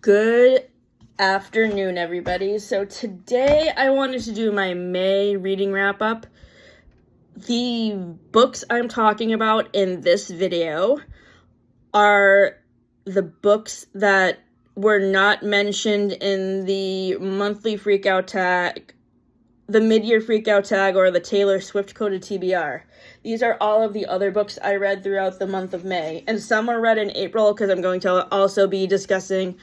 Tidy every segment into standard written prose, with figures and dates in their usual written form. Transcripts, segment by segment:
Good afternoon, everybody. So today I wanted to do my May reading wrap-up. The books I'm talking about in this video are the books that were not mentioned in the monthly freakout tag, the mid-year freakout tag, or the Taylor Swift coded TBR. These are all of the other books I read throughout the month of May, and some are read in April because I'm going to also be discussing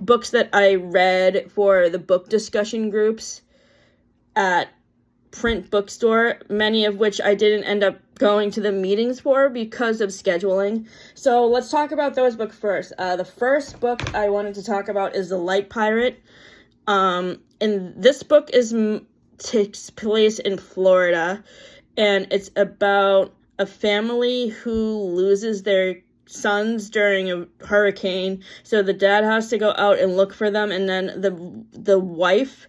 books that I read for the book discussion groups at Print Bookstore, many of which I didn't end up going to the meetings for because of scheduling. So let's talk about those books first. The first book I wanted to talk about is The Light Pirate. And this book takes place in Florida, and it's about a family who loses their sons during a hurricane, so the dad has to go out and look for them, and then the wife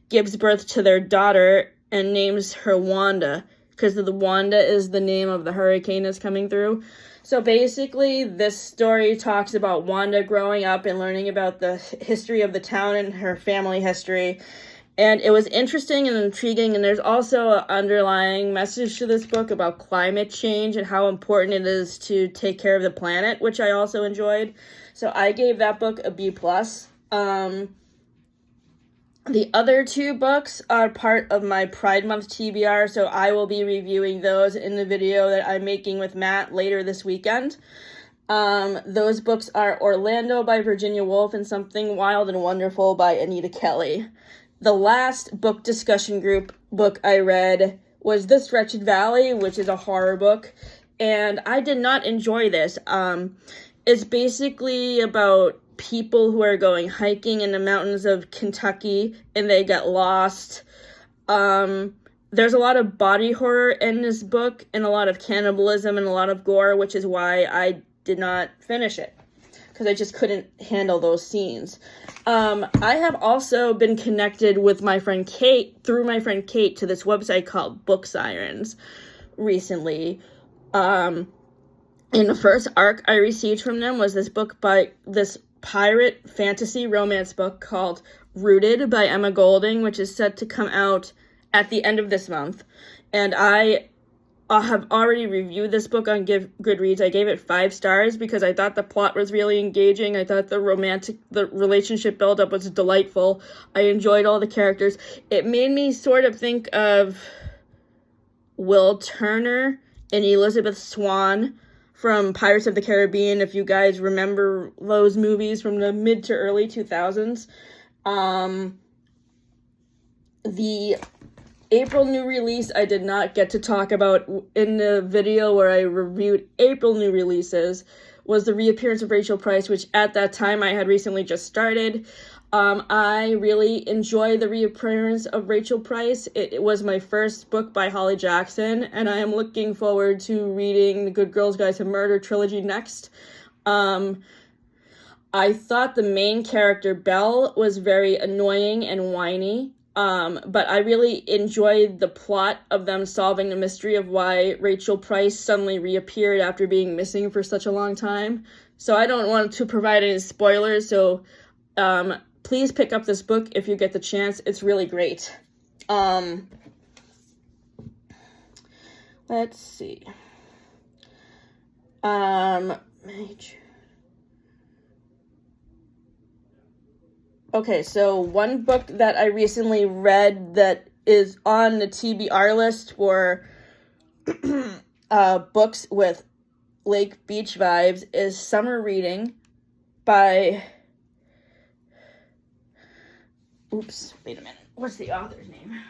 gives birth to their daughter and names her Wanda, because the Wanda is the name of the hurricane that's coming through. So basically, this story talks about Wanda growing up and learning about the history of the town and her family history. And it was interesting and intriguing, and there's also an underlying message to this book about climate change and how important it is to take care of the planet, which I also enjoyed. So I gave that book a B+. The other two books are part of my Pride Month TBR, so I will be reviewing those in the video that I'm making with Matt later this weekend. Those books are Orlando by Virginia Woolf and Something Wild and Wonderful by Anita Kelly. The last book discussion group book I read was This Wretched Valley, which is a horror book, and I did not enjoy this. It's basically about people who are going hiking in the mountains of Kentucky, and they get lost. There's a lot of body horror in this book, and a lot of cannibalism and a lot of gore, which is why I did not finish it, because I just couldn't handle those scenes. I have also been connected with my friend Kate, through my friend Kate, to this website called Book Sirens recently. In the first arc I received from them was this book by this pirate fantasy romance book called Rooted by Emma Golding, which is set to come out at the end of this month. And I have already reviewed this book on Goodreads. I gave it 5 stars because I thought the plot was really engaging. I thought the relationship buildup was delightful. I enjoyed all the characters. It made me sort of think of Will Turner and Elizabeth Swann from Pirates of the Caribbean, if you guys remember those movies from the mid to early 2000s. The April new release I did not get to talk about in the video where I reviewed April new releases was the reappearance of Rachel Price, which at that time I had recently just started. I really enjoy the reappearance of Rachel Price. It was my first book by Holly Jackson, and I am looking forward to reading the Good Girls Guide to Murder trilogy next. I thought the main character, Belle, was very annoying and whiny. But I really enjoyed the plot of them solving the mystery of why Rachel Price suddenly reappeared after being missing for such a long time. So I don't want to provide any spoilers, so please pick up this book if you get the chance. It's really great. Let's see. Okay, so one book that I recently read that is on the TBR list for books with Lake Beach vibes is Summer Reading by... Oops, wait a minute. What's the author's name?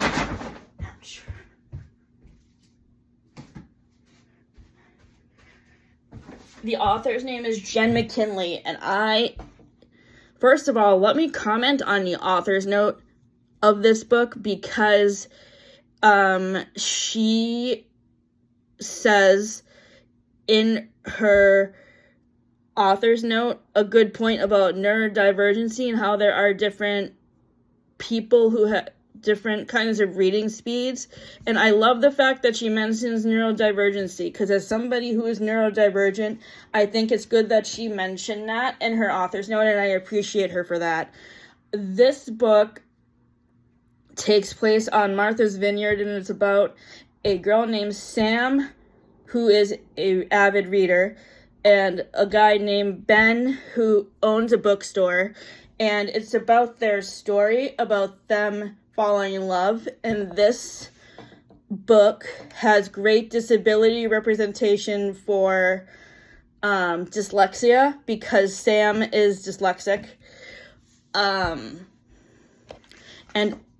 Ouch. The author's name is Jen McKinley, and first of all, let me comment on the author's note of this book because she says in her author's note a good point about neurodivergency and how there are different people who have different kinds of reading speeds. And I love the fact that she mentions neurodivergency, because as somebody who is neurodivergent, I think it's good that she mentioned that in her author's note, and I appreciate her for that. This book takes place on Martha's Vineyard, and it's about a girl named Sam, who is an avid reader, and a guy named Ben, who owns a bookstore. And it's about their story, about them falling in love. And this book has great disability representation for dyslexia, because Sam is dyslexic. And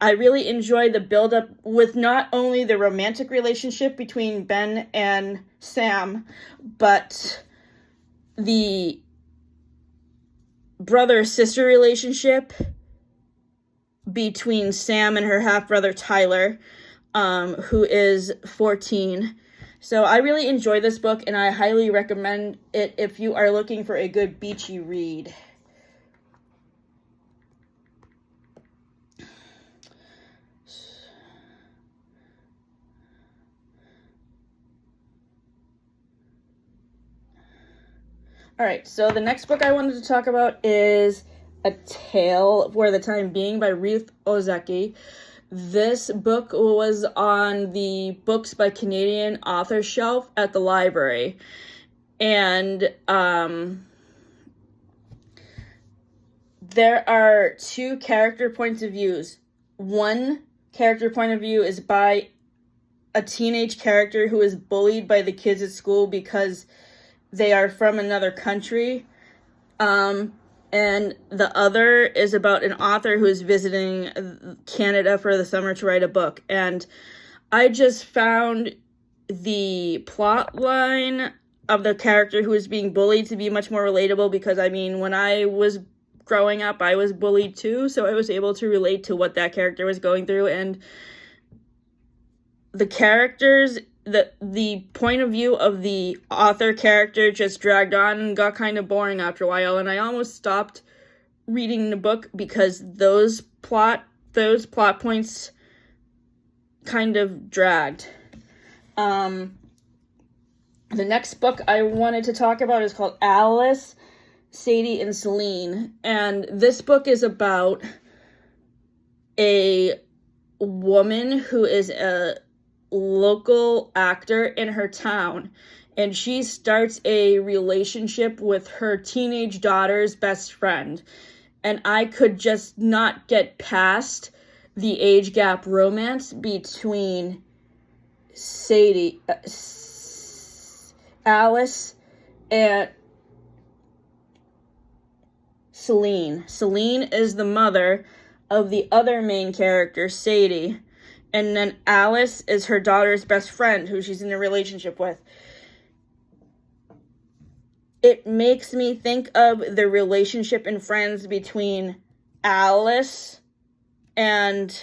I really enjoy the build-up with not only the romantic relationship between Ben and Sam, but the brother-sister relationship between Sam and her half-brother Tyler, who is 14. So I really enjoy this book, and I highly recommend it if you are looking for a good beachy read. All right, so the next book I wanted to talk about is A Tale for the Time Being by Ruth Ozeki. This book was on the Books by Canadian Authors shelf at the library. And there are two character points of views. One character point of view is by a teenage character who is bullied by the kids at school because they are from another country. And the other is about an author who is visiting Canada for the summer to write a book. And I just found the plot line of the character who is being bullied to be much more relatable, because, I mean, when I was growing up, I was bullied too, so I was able to relate to what that character was going through. And the characters, the point of view of the author character just dragged on and got kind of boring after a while, and I almost stopped reading the book because those plot points kind of dragged. The next book I wanted to talk about is called Alice, Sadie, and Celine, and this book is about a woman who is a local actor in her town, and she starts a relationship with her teenage daughter's best friend, and I could just not get past the age gap romance between Alice and Celine. Celine is the mother of the other main character, Sadie. And then Alice is her daughter's best friend, who she's in a relationship with. It makes me think of the relationship in Friends between Alice and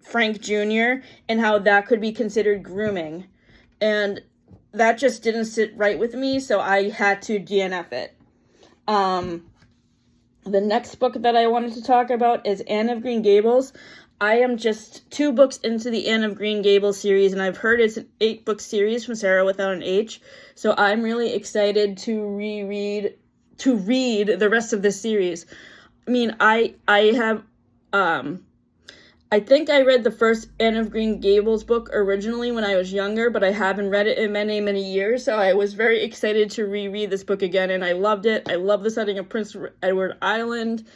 Frank Jr. and how that could be considered grooming. And that just didn't sit right with me, so I had to DNF it. The next book that I wanted to talk about is Anne of Green Gables. I am just 2 books into the Anne of Green Gables series, and I've heard it's an 8-book series from Sarahwithoutanh, so I'm really excited to read the rest of this series. I mean, I think I read the first Anne of Green Gables book originally when I was younger, but I haven't read it in many, many years, so I was very excited to reread this book again, and I loved it. I love the setting of Prince Edward Island.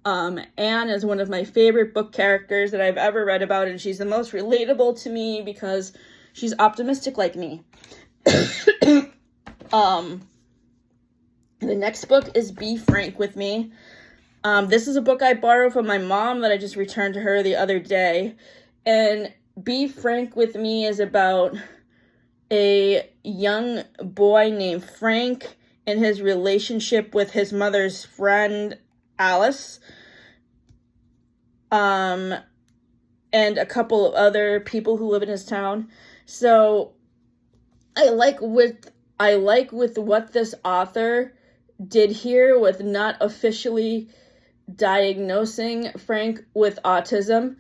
Anne is one of my favorite book characters that I've ever read about, and she's the most relatable to me because she's optimistic like me. The next book is Be Frank with Me. This is a book I borrowed from my mom that I just returned to her the other day. And Be Frank with Me is about a young boy named Frank and his relationship with his mother's friend, Alice. And a couple of other people who live in his town. So I like with what this author did here with not officially diagnosing Frank with autism.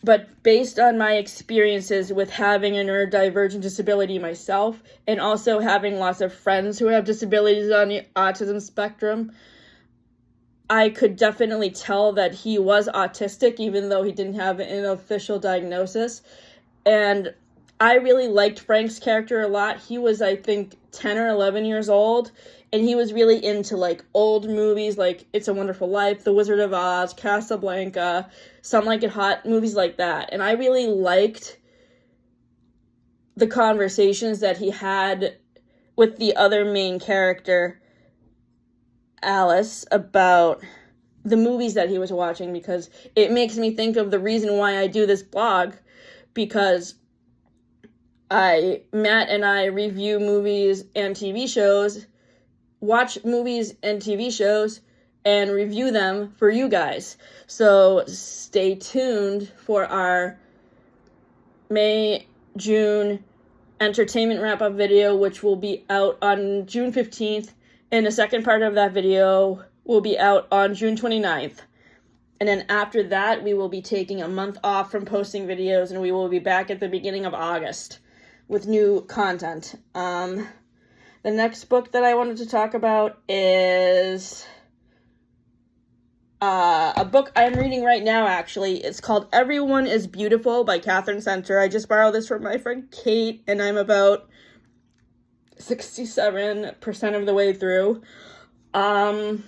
But based on my experiences with having a neurodivergent disability myself, and also having lots of friends who have disabilities on the autism spectrum, I could definitely tell that he was autistic, even though he didn't have an official diagnosis. And I really liked Frank's character a lot. He was, I think, 10 or 11 years old, and he was really into, like, old movies like It's a Wonderful Life, The Wizard of Oz, Casablanca, Some Like It Hot, movies like that. And I really liked the conversations that he had with the other main character, Alice, about the movies that he was watching, because it makes me think of the reason why I do this blog, because Matt and I review movies and TV shows, watch movies and TV shows, and review them for you guys. So stay tuned for our May-June entertainment wrap-up video, which will be out on June 15th, and the second part of that video will be out on June 29th. And then after that, we will be taking a month off from posting videos, and we will be back at the beginning of August with new content. The next book that I wanted to talk about is a book I'm reading right now, actually. It's called Everyone is Beautiful by Catherine Center. I just borrowed this from my friend Kate, and I'm about 67% of the way through. I'm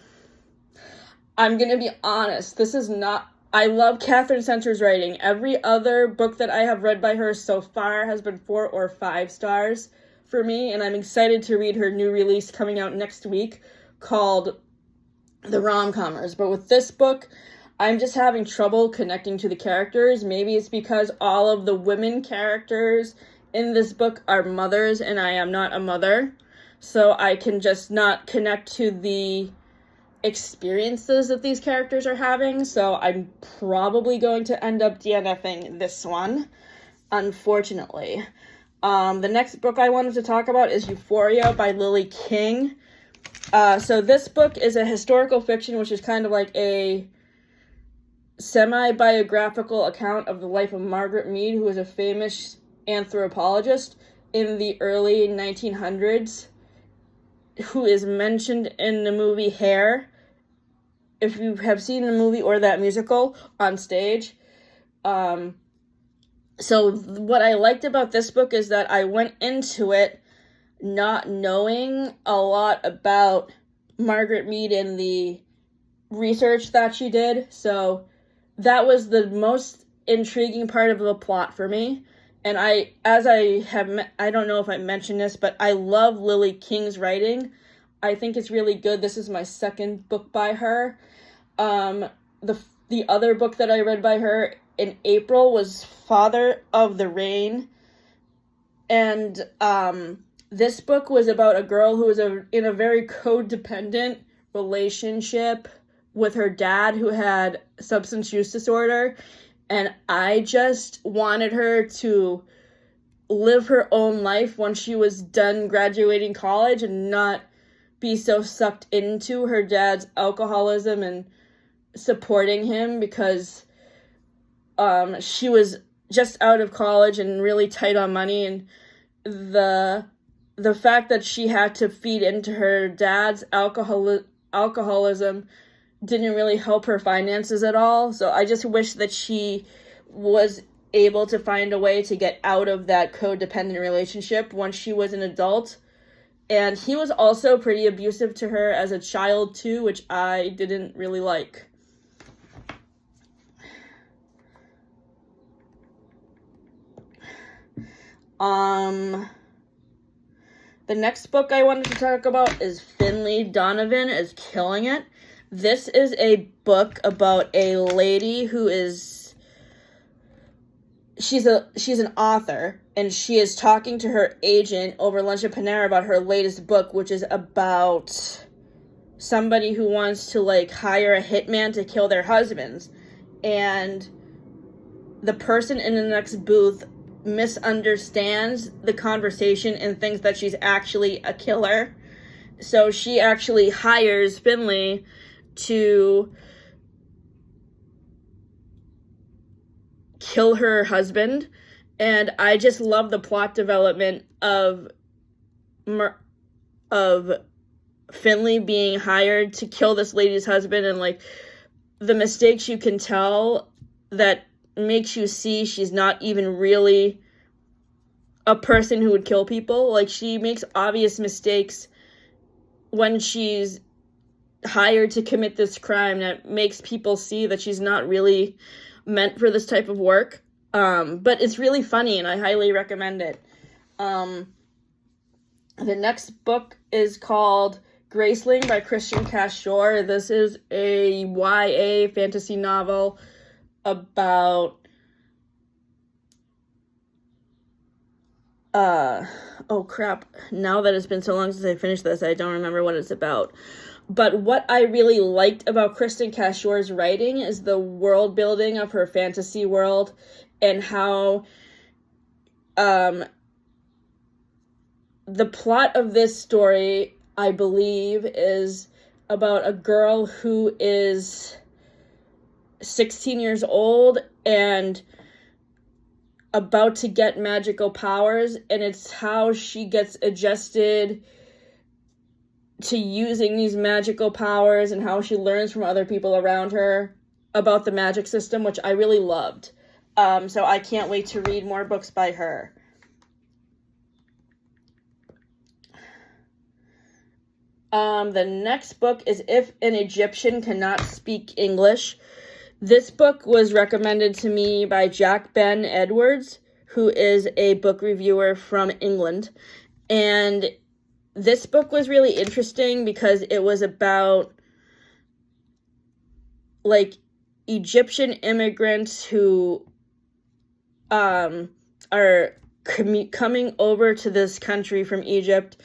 gonna be honest, this is not... I love Catherine Center's writing. Every other book that I have read by her so far has been 4 or 5 stars for me, and I'm excited to read her new release coming out next week called The Rom-Commers. But with this book, I'm just having trouble connecting to the characters. Maybe it's because all of the women characters in this book are mothers, and I am not a mother, so I can just not connect to the experiences that these characters are having. So I'm probably going to end up DNFing this one, unfortunately. The next book I wanted to talk about is Euphoria by Lily King. So this book is a historical fiction, which is kind of like a semi-biographical account of the life of Margaret Mead, who was a famous anthropologist in the early 1900s, who is mentioned in the movie Hair, if you have seen the movie or that musical on stage. So what I liked about this book is that I went into it not knowing a lot about Margaret Mead and the research that she did. So that was the most intriguing part of the plot for me. And I don't know if I mentioned this, but I love Lily King's writing. I think it's really good. This is my second book by her. The other book that I read by her in April was Father of the Rain. And this book was about a girl who was in a very codependent relationship with her dad, who had substance use disorder. And I just wanted her to live her own life when she was done graduating college and not be so sucked into her dad's alcoholism and supporting him, because she was just out of college and really tight on money. And the fact that she had to feed into her dad's alcoholism didn't really help her finances at all. So I just wish that she was able to find a way to get out of that codependent relationship once she was an adult. And he was also pretty abusive to her as a child too, which I didn't really like. The next book I wanted to talk about is Finley Donovan is Killing It. This is a book about a lady who is, she's an author, and she is talking to her agent over lunch at Panera about her latest book, which is about somebody who wants to, like, hire a hitman to kill their husbands. And the person in the next booth misunderstands the conversation and thinks that she's actually a killer. So she actually hires Finley to kill her husband. And I just love the plot development of Finley being hired to kill this lady's husband, and like the mistakes you can tell that makes you see she's not even really a person who would kill people. Like, she makes obvious mistakes when she's hired to commit this crime that makes people see that she's not really meant for this type of work. But it's really funny, and I highly recommend it. The next book is called Graceling by Christian Cashore. This is a YA fantasy novel about oh crap, now that it's been so long since I finished this, I don't remember what it's about. But what I really liked about Kristen Cashore's writing is the world building of her fantasy world, and how the plot of this story, I believe, is about a girl who is 16 years old and about to get magical powers, and it's how she gets adjusted to using these magical powers and how she learns from other people around her about the magic system, which I really loved. So I can't wait to read more books by her. The next book is If an Egyptian Cannot Speak English. This book was recommended to me by Jack Ben Edwards, who is a book reviewer from England. And this book was really interesting because it was about, like, Egyptian immigrants who are coming over to this country from Egypt,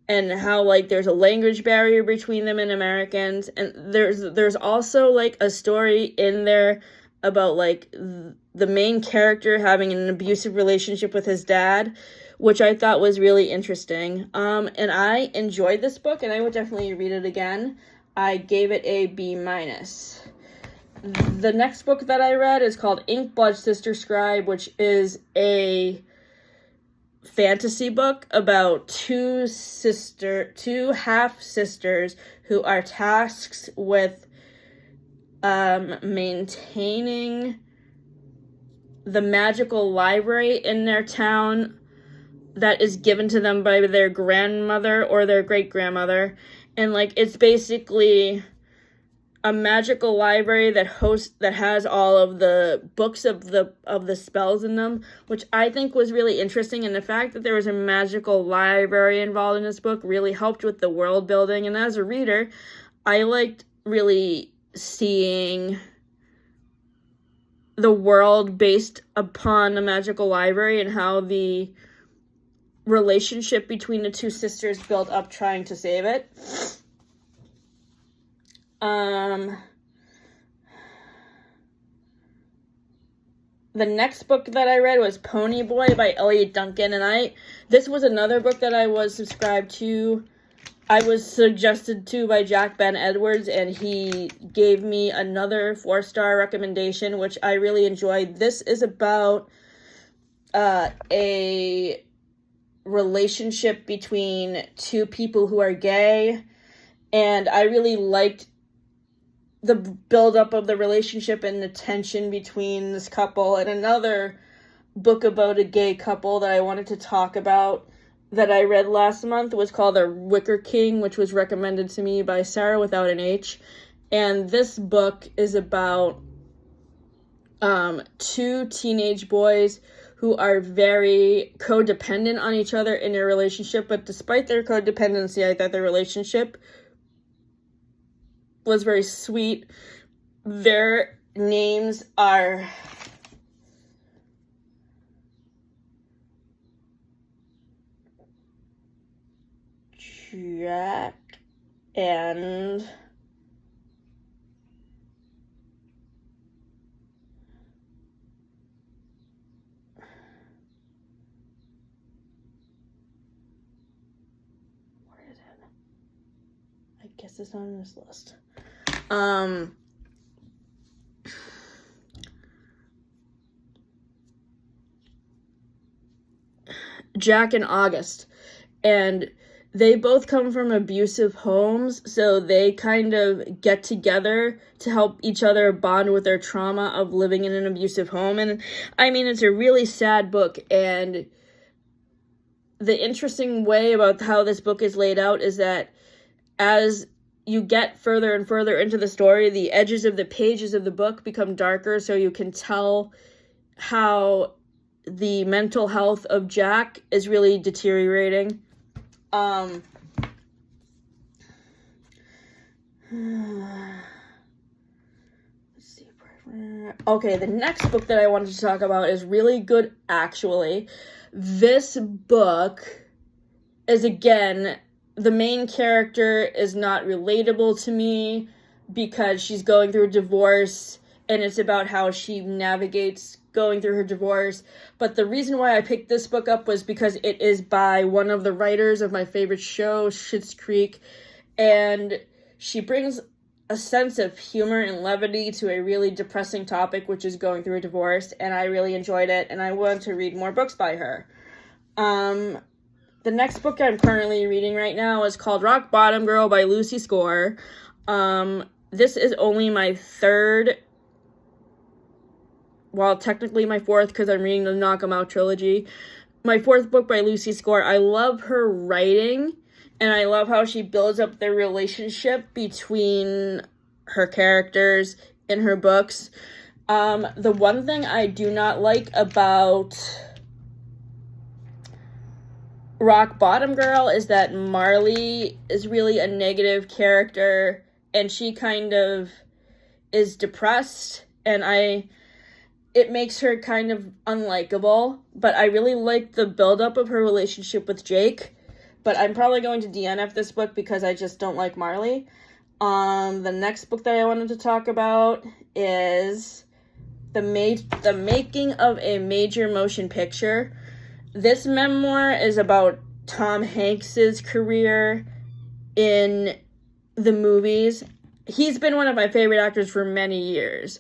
and how, like, there's a language barrier between them and Americans. And there's also, like, a story in there about, like, the main character having an abusive relationship with his dad, which I thought was really interesting. And I enjoyed this book, and I would definitely read it again. I gave it a B-. The next book that I read is called Ink Blood Sister Scribe, which is a fantasy book about two half-sisters who are tasked with maintaining the magical library in their town that is given to them by their grandmother or their great-grandmother. And, like, it's basically a magical library that has all of the books of the spells in them, which I think was really interesting. And the fact that there was a magical library involved in this book really helped with the world building. And as a reader, I liked really seeing the world based upon a magical library and how the relationship between the two sisters built up trying to save it. The next book that I read was Pony Boy by Elliot Duncan, and this was another book that I was subscribed to. I was suggested to by Jack Ben Edwards, and he gave me another 4-star recommendation, which I really enjoyed. This is about a relationship between two people who are gay, and I really liked the build-up of the relationship and the tension between this couple. And another book about a gay couple that I wanted to talk about that I read last month was called The Wicker King, which was recommended to me by Sarahwithoutanh. And this book is about two teenage boys who are very codependent on each other in their relationship, but despite their codependency, I thought their relationship was very sweet. Their names are Jack and where is it? I guess it's not on this list. Jack and August. And they both come from abusive homes, so they kind of get together to help each other bond with their trauma of living in an abusive home. And I mean, it's a really sad book, and the interesting way about how this book is laid out is that as you get further and further into the story, the edges of the pages of the book become darker, so you can tell how the mental health of Jack is really deteriorating. Okay, the next book that I wanted to talk about is really good, actually. This book is, again, the main character is not relatable to me because she's going through a divorce, and it's about how she navigates going through her divorce. But the reason why I picked this book up was because it is by one of the writers of my favorite show, Schitt's Creek, and she brings a sense of humor and levity to a really depressing topic, which is going through a divorce, and I really enjoyed it, and I want to read more books by her. The next book I'm currently reading right now is called Rock Bottom Girl by Lucy Score. This is only my third, well, technically my fourth, because I'm reading the Knock 'Em Out trilogy. My fourth book by Lucy Score. I love her writing, and I love how she builds up the relationship between her characters in her books. The one thing I do not like about Rock Bottom Girl is that Marley is really a negative character, and she kind of is depressed, and it makes her kind of unlikable, but I really like the buildup of her relationship with Jake. But I'm probably going to DNF this book because I just don't like Marley. The next book that I wanted to talk about is The Making of a Major Motion Picture. This memoir is about Tom Hanks's career in the movies. He's been one of my favorite actors for many years.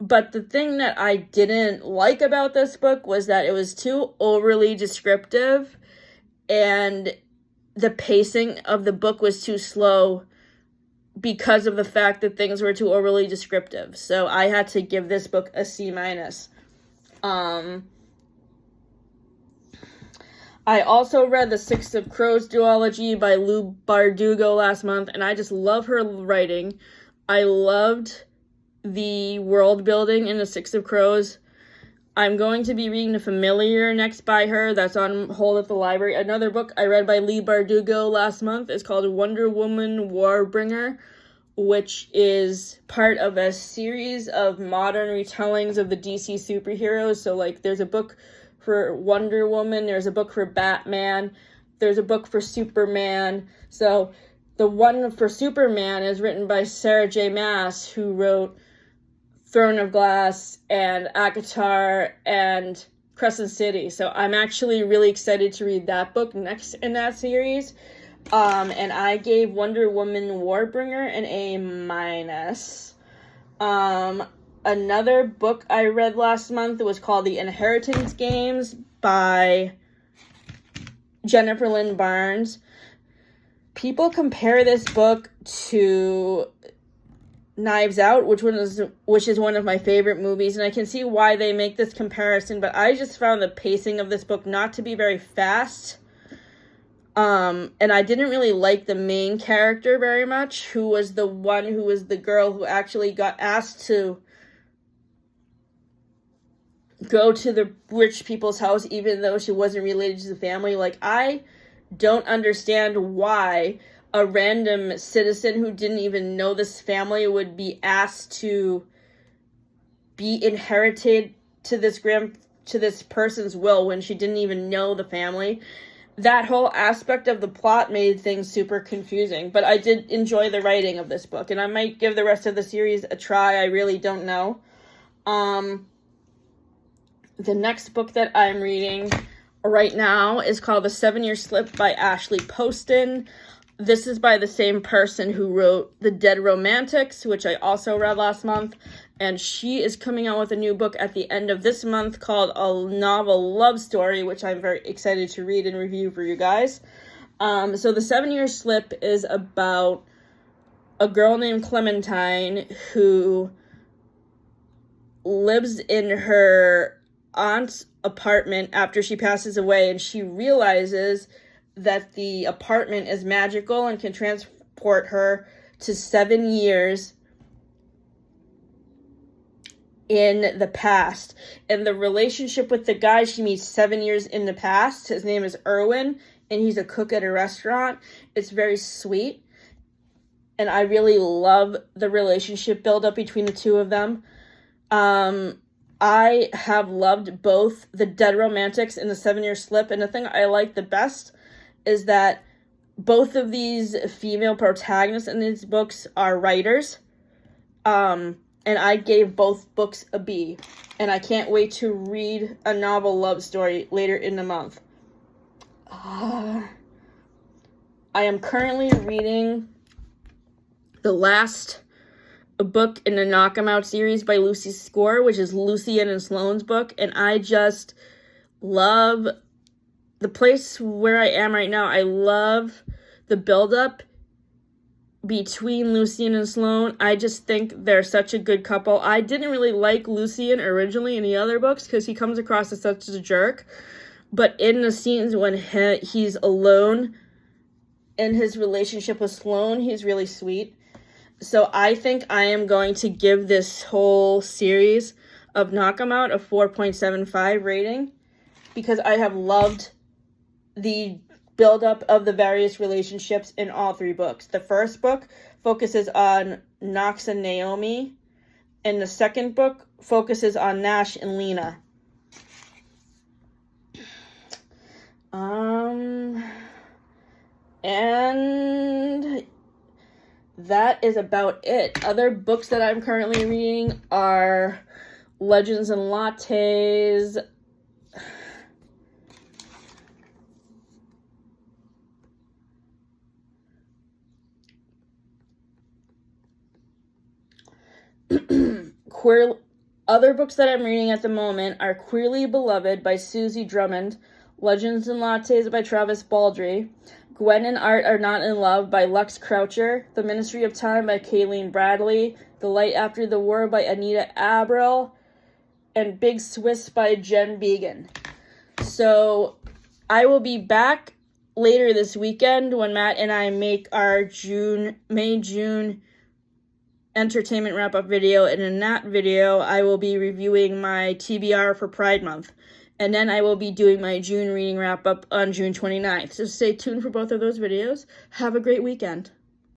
But the thing that I didn't like about this book was that it was too overly descriptive, and the pacing of the book was too slow because of the fact that things were too overly descriptive. So I had to give this book a C-. I also read The Six of Crows duology by Lou Bardugo last month, and I just love her writing. I loved the world building in The Six of Crows. I'm going to be reading The Familiar next by her. That's on hold at the library. Another book I read by Leigh Bardugo last month is called Wonder Woman Warbringer, which is part of a series of modern retellings of the DC superheroes. So, like, there's a book for Wonder Woman, there's a book for Batman, there's a book for Superman. So, the one for Superman is written by Sarah J. Maas, who wrote Throne of Glass and ACOTAR and Crescent City. So I'm actually really excited to read that book next in that series. And I gave Wonder Woman Warbringer an A-. Another book I read last month was called The Inheritance Games by Jennifer Lynn Barnes. People compare this book to Knives Out, which is one of my favorite movies, and I can see why they make this comparison, but I just found the pacing of this book not to be very fast. And I didn't really like the main character very much, who was the girl who actually got asked to go to the rich people's house, even though she wasn't related to the family. Like, I don't understand why a random citizen who didn't even know this family would be asked to be inherited to this person's will when she didn't even know the family. That whole aspect of the plot made things super confusing, but I did enjoy the writing of this book, and I might give the rest of the series a try. I really don't know. The next book that I'm reading right now is called The 7-Year Slip by Ashley Poston. this is by the same person who wrote The Dead Romantics, which I also read last month. And she is coming out with a new book at the end of this month called A Novel Love Story, which I'm very excited to read and review for you guys. So The 7-Year Slip is about a girl named Clementine who lives in her aunt's apartment after she passes away, and she realizes that the apartment is magical and can transport her to 7 years in the past. And the relationship with the guy she meets 7 years in the past, his name is Erwin, and he's a cook at a restaurant. It's very sweet, and I really love the relationship build-up between the two of them. I have loved both The Dead Romantics and The 7-Year Slip, and the thing I like the best is that both of these female protagonists in these books are writers. And I gave both books a B. And I can't wait to read A Novel Love Story later in the month. I am currently reading the last book in the Knock 'Em Out series by Lucy Score, which is Lucy and Sloane's book. And I just love the place where I am right now. I love the build-up between Lucian and Sloane. I just think they're such a good couple. I didn't really like Lucian originally in the other books because he comes across as such a jerk. But in the scenes when he's alone in his relationship with Sloane, he's really sweet. So I think I am going to give this whole series of Knock 'Em Out a 4.75 rating because I have loved the buildup of the various relationships in all three books. The first book focuses on Knox and Naomi, and the second book focuses on Nash and Lena. And that is about it. Other books that I'm currently reading are Legends and Lattes, Other books that I'm reading at the moment are Queerly Beloved by Susie Drummond, Legends and Lattes by Travis Baldry, Gwen and Art Are Not in Love by Lux Croucher, The Ministry of Time by Kayleen Bradley, The Light After the War by Anita Abril, and Big Swiss by Jen Began. So I will be back later this weekend when Matt and I make our May-June entertainment wrap-up video, and in that video I will be reviewing my TBR for Pride Month, and then I will be doing my June reading wrap-up on June 29th. So stay tuned for both of those videos. Have a great weekend.